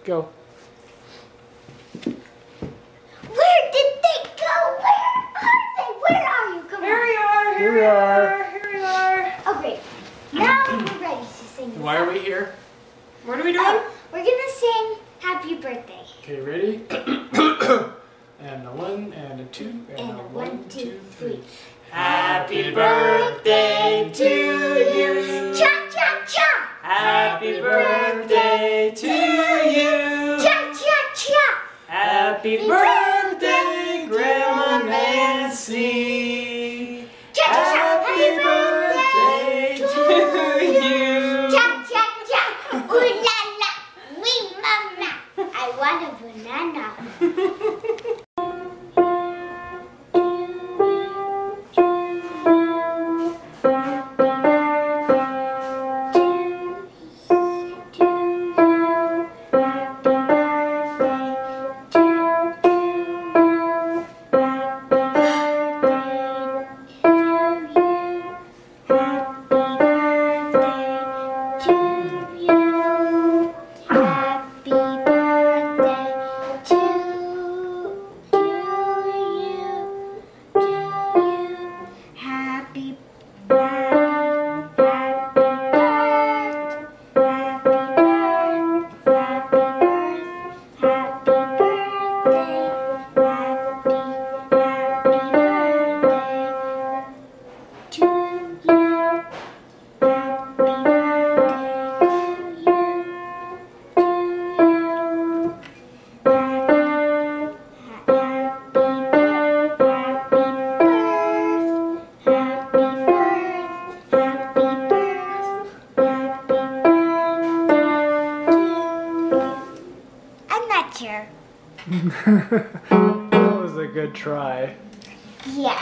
Go. Where did they go? Where are they? Where are you? Come Here on. we are. Here we are. Here we are. Okay, now we're ready to sing. Why are we here? What are we doing? Oh, we're gonna sing Happy Birthday. Okay, ready? And a 1 and a 2 and a 1, 2, 3. Happy birthday to you. Cha cha cha. Happy birthday to you. Cha cha cha. Happy birthday, Grandma Nancy. Cha cha cha. Happy birthday to you. Cha cha cha. Ooh la la. Wee mama. I want a banana. Sure. That was a good try. Yeah.